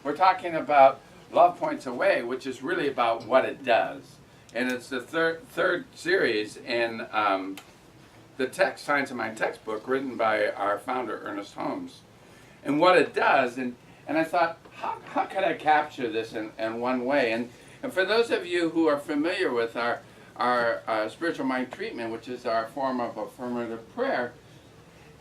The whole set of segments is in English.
We're talking about Love Points Away, which is really about what it does. And it's the third series in the text, Science of Mind textbook, written by our founder, Ernest Holmes. And what it does, and I thought, how could I capture this in one way? And for those of you who are familiar with our spiritual mind treatment, which is our form of affirmative prayer,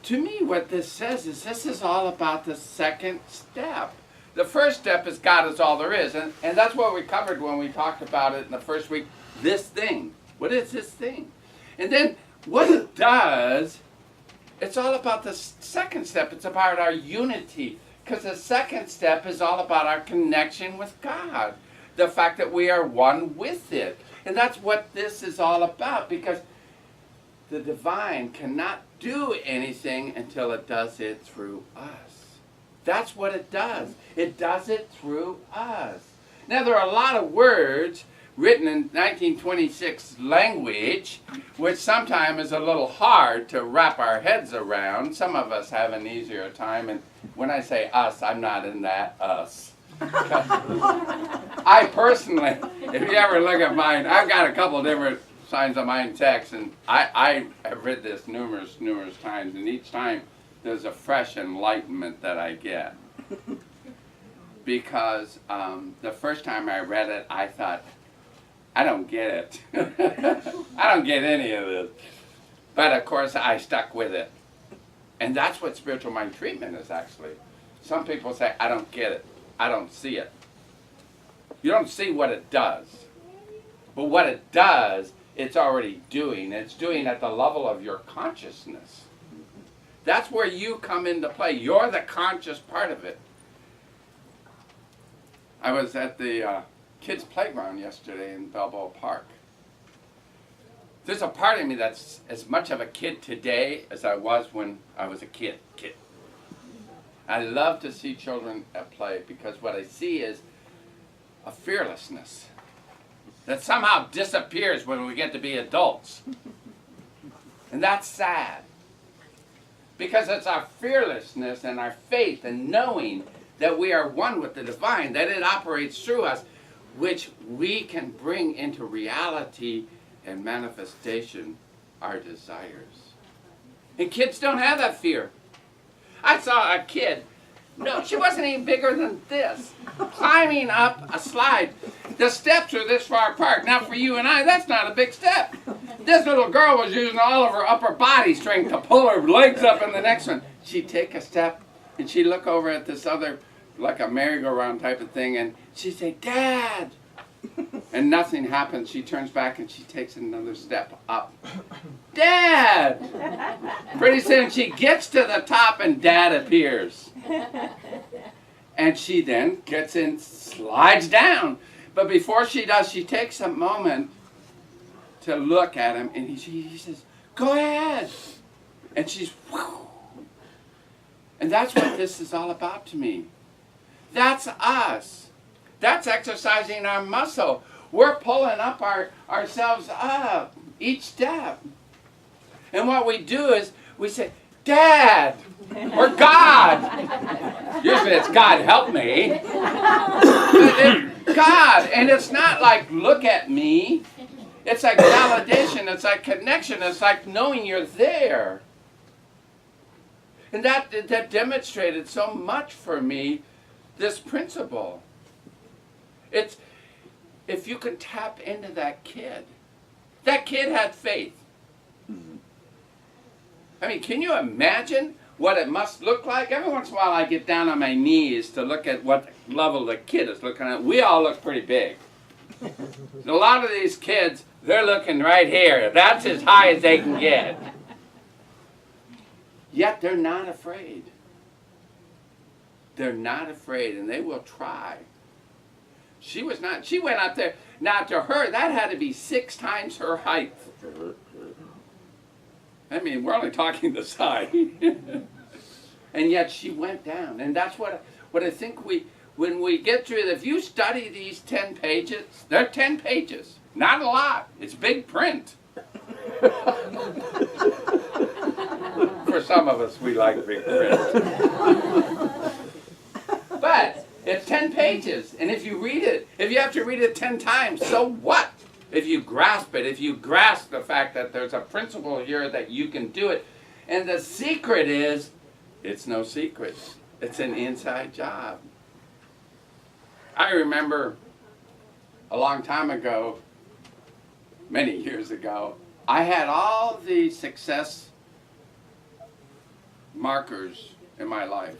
to me what this says is this is all about the second step. The first step is God is all there is. And that's what we covered when we talked about it in the first week. This thing. What is this thing? And then what it does, it's all about the second step. It's about our unity. Because the second step is all about our connection with God. The fact that we are one with it. And that's what this is all about. Because the divine cannot do anything until it does it through us. That's what it does. It does it through us. Now, there are a lot of words written in 1926 language, which sometimes is a little hard to wrap our heads around. Some of us have an easier time, and when I say us, I'm not in that us. I personally, if you ever look at mine, I've got a couple different Signs of Mind texts, and I have read this numerous times, and each time there's a fresh enlightenment that I get. Because the first time I read it, I thought, I don't get it. I don't get any of this. But of course, I stuck with it. And that's what spiritual mind treatment is actually. Some people say, I don't get it. I don't see it. You don't see what it does. But what it does, it's already doing. It's doing at the level of your consciousness. That's where you come into play. You're the conscious part of it. I was at the kids' playground yesterday in Balboa Park. There's a part of me that's as much of a kid today as I was when I was a kid. I love to see children at play because what I see is a fearlessness that somehow disappears when we get to be adults. And that's sad. Because it's our fearlessness and our faith and knowing that we are one with the divine, that it operates through us, which we can bring into reality and manifestation our desires. And kids don't have that fear. I saw a kid, no, she wasn't even bigger than this, climbing up a slide. The steps are this far apart. Now for you and I, that's not a big step. This little girl was using all of her upper body strength to pull her legs up in the next one. She'd take a step and she'd look over at this other, like a merry-go-round type of thing, and she'd say, Dad! And nothing happens. She turns back and she takes another step up. Dad! Pretty soon she gets to the top and Dad appears. And she then gets in, slides down. But before she does, she takes a moment to look at him, and he says, go ahead. And she's, whew. And that's what this is all about to me. That's us. That's exercising our muscle. We're pulling up ourselves up each step. And what we do is we say, Dad, or God. Usually it's God, help me. God, and it's not like, look at me. It's like validation, it's like connection, it's like knowing you're there. And that demonstrated so much for me, this principle. It's, if you can tap into that kid had faith. I mean, can you imagine what it must look like? Every once in a while I get down on my knees to look at what level the kid is looking at. We all look pretty big. A lot of these kids, they're looking right here. That's as high as they can get. Yet they're not afraid. They're not afraid, and they will try. She was not. She went up there. Now to her, that had to be 6 times her height. I mean, we're only talking the side. And yet she went down. And that's what I think when we get through it, if you study these 10 pages, they're 10 pages. Not a lot. It's big print. For some of us, we like big print. But It's 10 pages. And if you read it, if you have to read it 10 times, so what? If you grasp it, if you grasp the fact that there's a principle here that you can do it. And the secret is, it's no secret. It's an inside job. I remember a long time ago, many years ago, I had all the success markers in my life.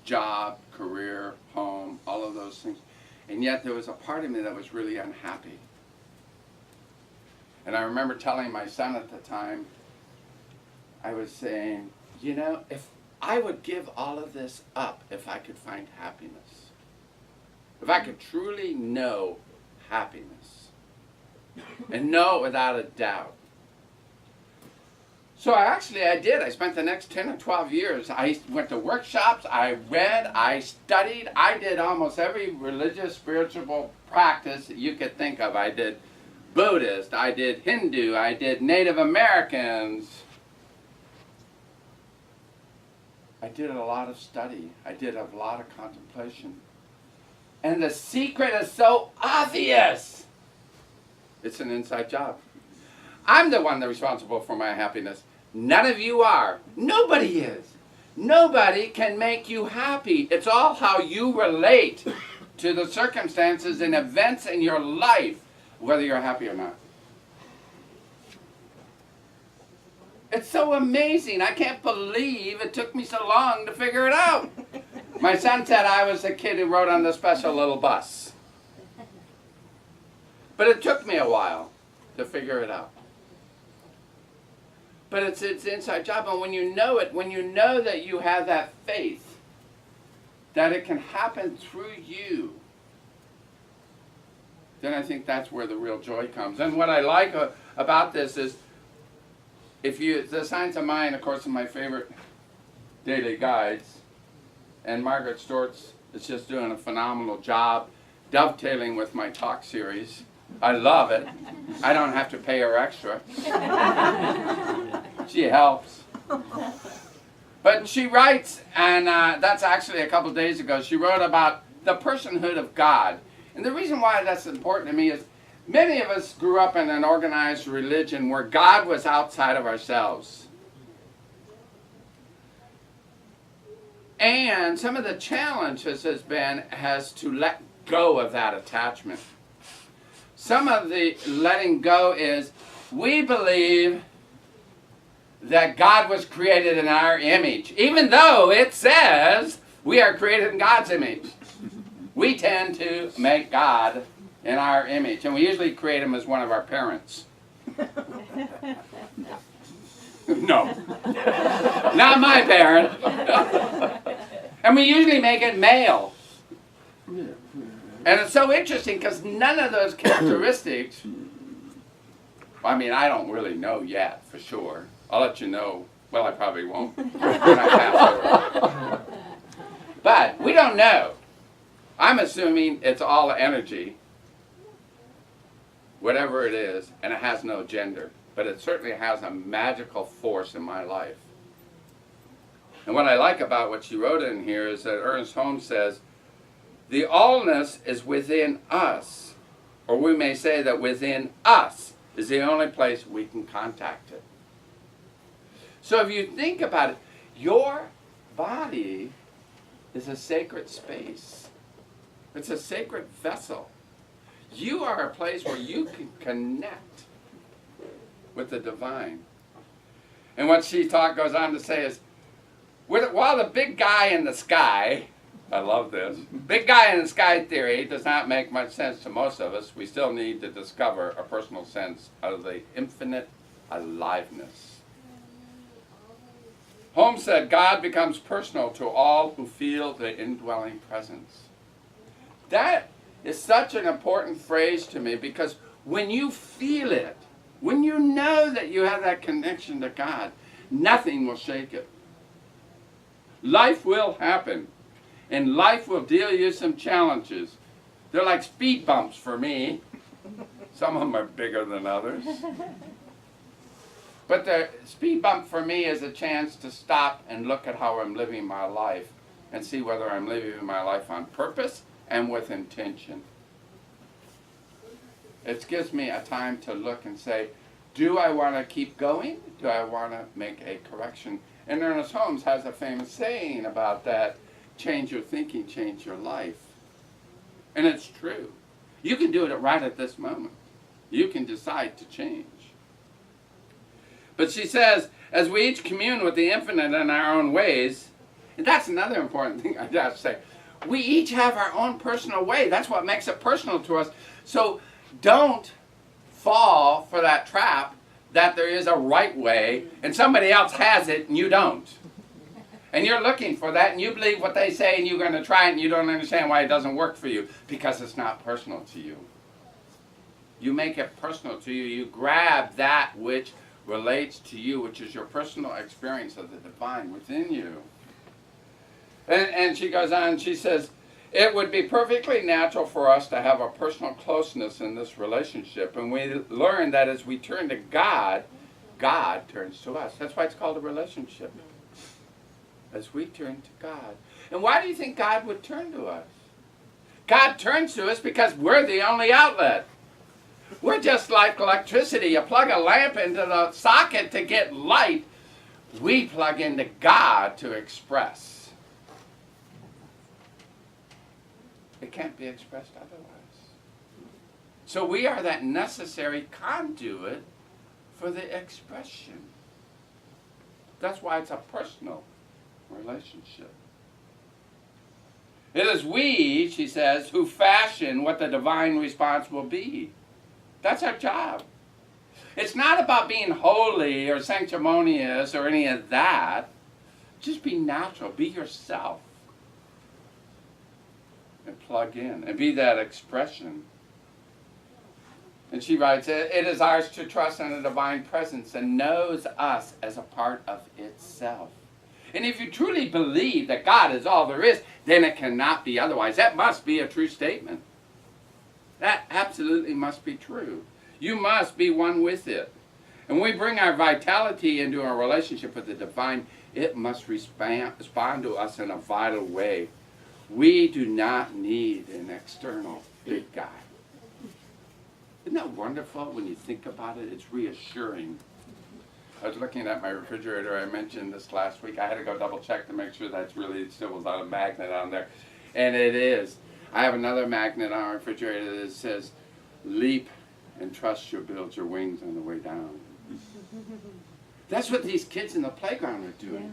Job, career, home, all of those things. And yet there was a part of me that was really unhappy. And I remember telling my son at the time, I was saying, you know, if I would give all of this up if I could find happiness. If I could truly know happiness. And know it without a doubt. So I did. I spent the next 10 or 12 years. I went to workshops, I read, I studied. I did almost every religious, spiritual practice that you could think of. I did Buddhist, I did Hindu, I did Native Americans. I did a lot of study. I did a lot of contemplation. And the secret is so obvious. It's an inside job. I'm the one that's responsible for my happiness. None of you are. Nobody is. Nobody can make you happy. It's all how you relate to the circumstances and events in your life, whether you're happy or not. It's so amazing. I can't believe it took me so long to figure it out. My son said I was the kid who rode on the special little bus. But it took me a while to figure it out. But it's an inside job, and when you know it, when you know that you have that faith, that it can happen through you, then I think that's where the real joy comes. And what I like about this is, the Science of Mind, of course, are my favorite daily guides, and Margaret Stortz is just doing a phenomenal job dovetailing with my talk series. I love it. I don't have to pay her extra. She helps. But she writes, and that's actually a couple days ago, she wrote about the personhood of God. And the reason why that's important to me is many of us grew up in an organized religion where God was outside of ourselves. And some of the challenges has to let go of that attachment. Some of the letting go is, we believe that God was created in our image, even though it says we are created in God's image. We tend to make God in our image, and we usually create him as one of our parents. No, not my parent. And we usually make it male. And it's so interesting because none of those characteristics, I mean, I don't really know yet for sure. I'll let you know. Well, I probably won't when I pass over. But we don't know. I'm assuming it's all energy, whatever it is, and it has no gender. But it certainly has a magical force in my life. And what I like about what she wrote in here is that Ernest Holmes says, the allness is within us, or we may say that within us is the only place we can contact it. So if you think about it, your body is a sacred space. It's a sacred vessel. You are a place where you can connect with the divine. And what she goes on to say is, while the big guy in the sky, I love this, big guy in the sky theory does not make much sense to most of us, we still need to discover a personal sense of the infinite aliveness. Holmes said, God becomes personal to all who feel the indwelling presence. That is such an important phrase to me, because when you feel it, when you know that you have that connection to God, nothing will shake it. Life will happen, and life will deal you some challenges. They're like speed bumps for me. Some of them are bigger than others. But the speed bump for me is a chance to stop and look at how I'm living my life and see whether I'm living my life on purpose and with intention. It gives me a time to look and say, do I want to keep going? Do I want to make a correction? And Ernest Holmes has a famous saying about that, change your thinking, change your life. And it's true. You can do it right at this moment. You can decide to change. But she says, as we each commune with the infinite in our own ways, and that's another important thing I have to say, we each have our own personal way. That's what makes it personal to us. So don't fall for that trap that there is a right way and somebody else has it and you don't. And you're looking for that and you believe what they say and you're going to try it and you don't understand why it doesn't work for you because it's not personal to you. You make it personal to you. You grab that which relates to you, which is your personal experience of the divine within you. And she goes on, she says, it would be perfectly natural for us to have a personal closeness in this relationship. And we learn that as we turn to God, God turns to us. That's why it's called a relationship. As we turn to God. And why do you think God would turn to us? God turns to us because we're the only outlet. We're just like electricity. You plug a lamp into the socket to get light. We plug into God to express. It can't be expressed otherwise. So we are that necessary conduit for the expression. That's why it's a personal relationship. It is we, she says, who fashion what the divine response will be. That's our job. It's not about being holy or sanctimonious or any of that. Just be natural. Be yourself. And plug in. And be that expression. And she writes, it is ours to trust in the divine presence and knows us as a part of itself. And if you truly believe that God is all there is, then it cannot be otherwise. That must be a true statement. That absolutely must be true. You must be one with it. And when we bring our vitality into our relationship with the divine, it must respond to us in a vital way. We do not need an external big guy. Isn't that wonderful when you think about it? It's reassuring. I was looking at my refrigerator. I mentioned this last week. I had to go double check to make sure that's really still was not a magnet on there. And it is. I have another magnet on our refrigerator that says, leap and trust you'll build your wings on the way down. That's what these kids in the playground are doing. Yeah.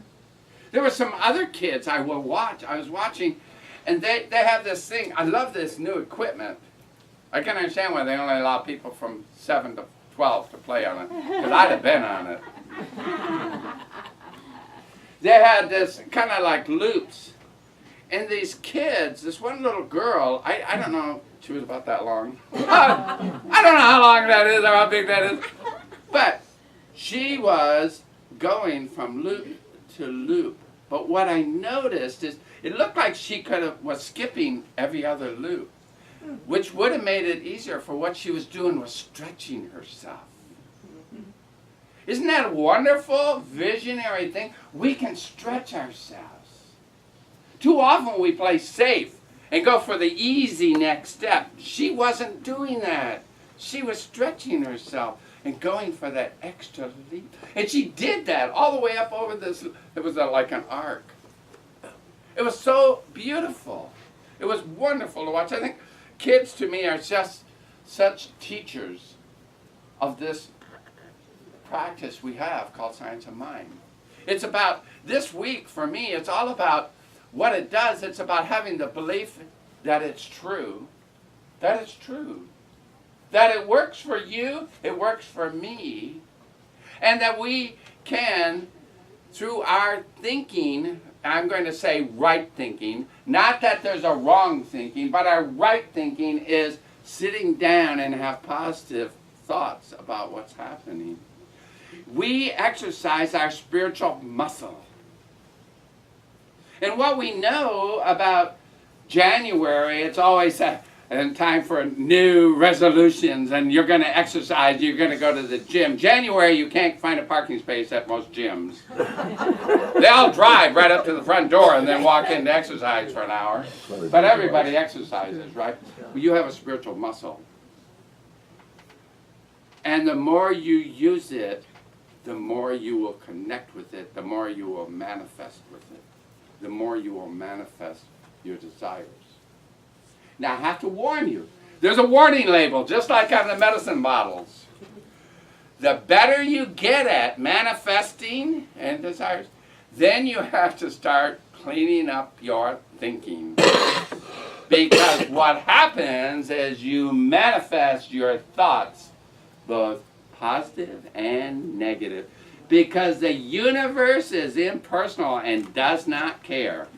There were some other kids I was watching, and they have this thing. I love this new equipment. I can understand why they only allow people from 7 to 12 to play on it, because I'd have been on it. They had this kind of like loops. And these kids, this one little girl, I don't know, she was about that long. I don't know how long that is or how big that is. But she was going from loop to loop. But what I noticed is it looked like she was skipping every other loop, which would have made it easier for what she was doing was stretching herself. Isn't that a wonderful, visionary thing? We can stretch ourselves. Too often we play safe and go for the easy next step. She wasn't doing that. She was stretching herself and going for that extra leap. And she did that all the way up over this. It was like an arc. It was so beautiful. It was wonderful to watch. I think kids to me are just such teachers of this practice we have called Science of Mind. It's about, this week for me, it's all about what it does. It's about having the belief that it's true, that it's true, that it works for you, it works for me, and that we can, through our thinking, I'm going to say right thinking, not that there's a wrong thinking, but our right thinking is sitting down and have positive thoughts about what's happening. We exercise our spiritual muscle. And what we know about January, it's always and time for new resolutions, and you're going to exercise, you're going to go to the gym. January, you can't find a parking space at most gyms. They all drive right up to the front door and then walk in to exercise for an hour. But everybody exercises, right? Well, you have a spiritual muscle. And the more you use it, the more you will connect with it, the more you will manifest with it, the more you will manifest your desires. Now, I have to warn you. There's a warning label, just like on the medicine bottles. The better you get at manifesting and desires, then you have to start cleaning up your thinking. Because what happens is you manifest your thoughts, both positive and negative. Because the universe is impersonal and does not care.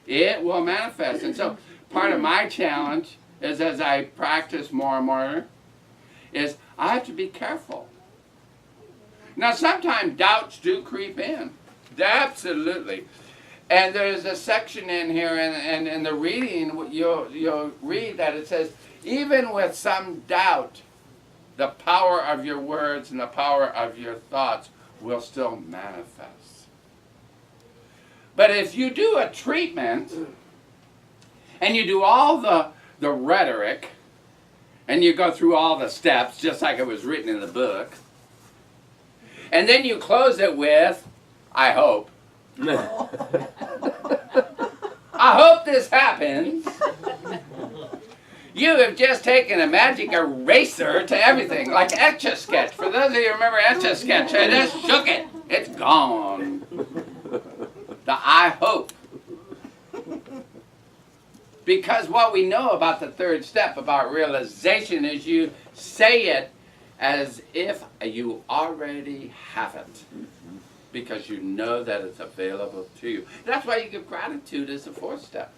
It will manifest. And so part of my challenge is, as I practice more and more, is I have to be careful. Now, sometimes doubts do creep in. Absolutely. And there's a section in here, and in the reading, you'll read that it says, even with some doubt, the power of your words and the power of your thoughts will still manifest. But if you do a treatment, and you do all the rhetoric, and you go through all the steps, just like it was written in the book, and then you close it with, I hope. I hope this happens. You have just taken a magic eraser to everything, like Etch-a-Sketch. For those of you who remember Etch-a-Sketch, I just shook it. It's gone. The I hope. Because what we know about the third step, about realization, is you say it as if you already have it. Because you know that it's available to you. That's why you give gratitude as the fourth step.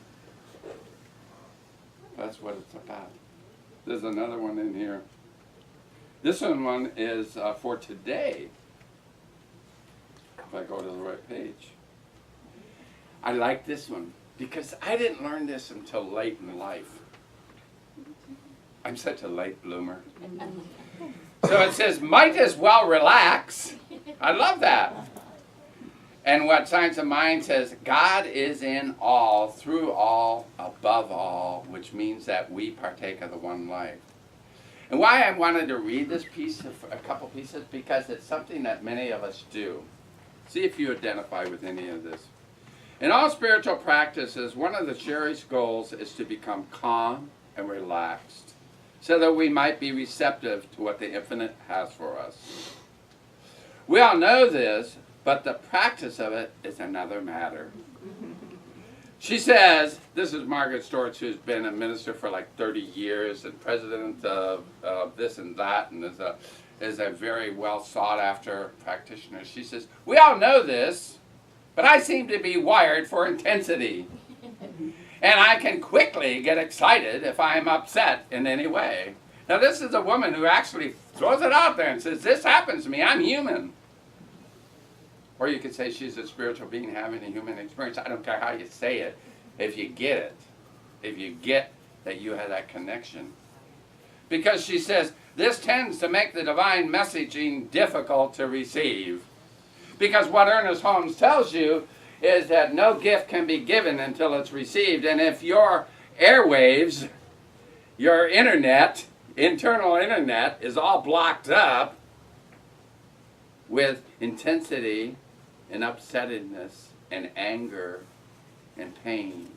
That's what it's about. There's another one in here. This one is for today. If I go to the right page. I like this one because I didn't learn this until late in life. I'm such a late bloomer. So it says, might as well relax. I love that. And what Science of Mind says, God is in all, through all, above all, which means that we partake of the one life. And why I wanted to read this piece, a couple pieces, because it's something that many of us do. See if you identify with any of this. In all spiritual practices, one of the cherished goals is to become calm and relaxed, so that we might be receptive to what the infinite has for us. We all know this, but the practice of it is another matter. She says, this is Margaret Storch, who's been a minister for like 30 years and president of this and that, and is a very well sought after practitioner. She says, we all know this, but I seem to be wired for intensity. And I can quickly get excited if I'm upset in any way. Now this is a woman who actually throws it out there and says, this happens to me, I'm human. Or you could say she's a spiritual being having a human experience. I don't care how you say it, if you get it. If you get that you have that connection. Because she says, this tends to make the divine messaging difficult to receive. Because what Ernest Holmes tells you is that no gift can be given until it's received. And if your airwaves, your internet, internal internet, is all blocked up with intensity and upsettedness and anger and pain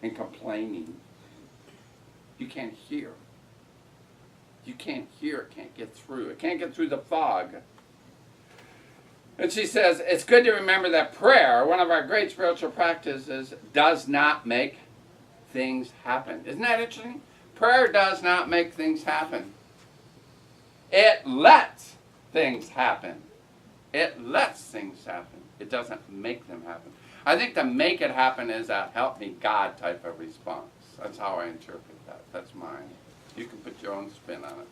and complaining, you can't hear. You can't hear, it can't get through. It can't get through the fog. And she says, it's good to remember that prayer, one of our great spiritual practices, does not make things happen. Isn't that interesting? Prayer does not make things happen. It lets things happen. It lets things happen. It doesn't make them happen. I think to make it happen is a help me God type of response. That's how I interpret that. That's mine. You can put your own spin on it.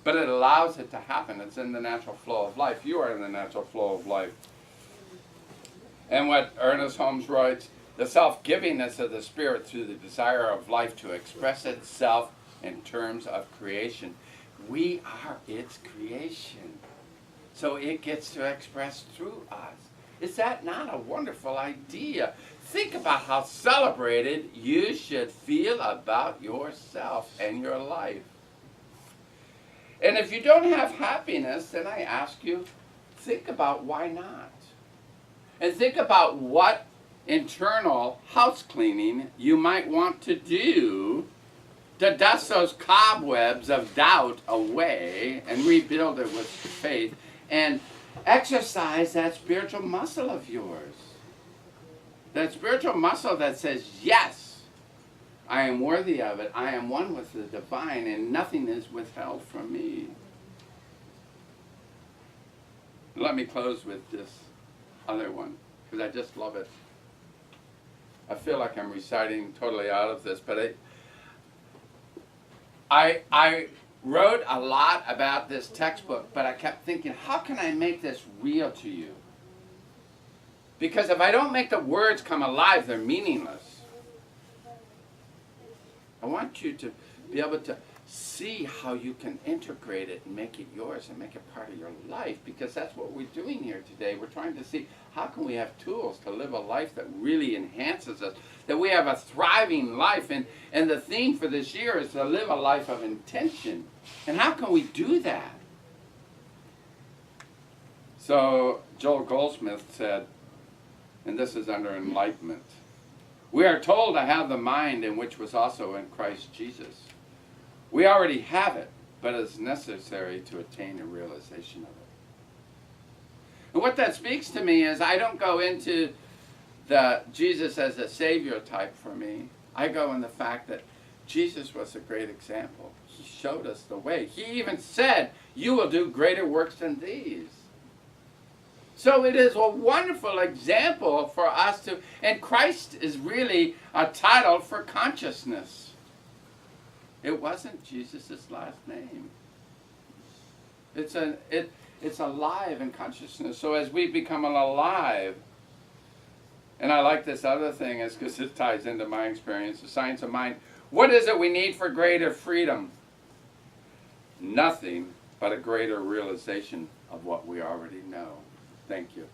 But it allows it to happen. It's in the natural flow of life. You are in the natural flow of life. And what Ernest Holmes writes, The self-givingness of the Spirit through the desire of life to express itself in terms of creation. We are its creation. So it gets to express through us. Is that not a wonderful idea? Think about how celebrated you should feel about yourself and your life. And if you don't have happiness, then I ask you, think about why not. And think about what internal house cleaning you might want to do to dust those cobwebs of doubt away and rebuild it with faith and exercise that spiritual muscle of yours. That spiritual muscle that says, yes, I am worthy of it. I am one with the divine and nothing is withheld from me. Let me close with this other one because I just love it. I feel like I'm reciting totally out of this, but I wrote a lot about this textbook, but I kept thinking, how can I make this real to you? Because if I don't make the words come alive, they're meaningless. I want you to be able to see how you can integrate it and make it yours and make it part of your life, because that's what we're doing here today. We're trying to see how can we have tools to live a life that really enhances us, that we have a thriving life. And the theme for this year is to live a life of intention. And how can we do that? So Joel Goldsmith said, and this is under enlightenment, we are told to have the mind in which was also in Christ Jesus. We already have it, but it's necessary to attain a realization of it. And what that speaks to me is I don't go into the Jesus as a savior type for me. I go in the fact that Jesus was a great example. He showed us the way. He even said, you will do greater works than these. So it is a wonderful example for us to, and Christ is really a title for consciousness. It wasn't Jesus' last name. It's alive in consciousness. So as we become alive, and I like this other thing is because it ties into my experience, the science of mind. What is it we need for greater freedom? Nothing but a greater realization of what we already know. Thank you.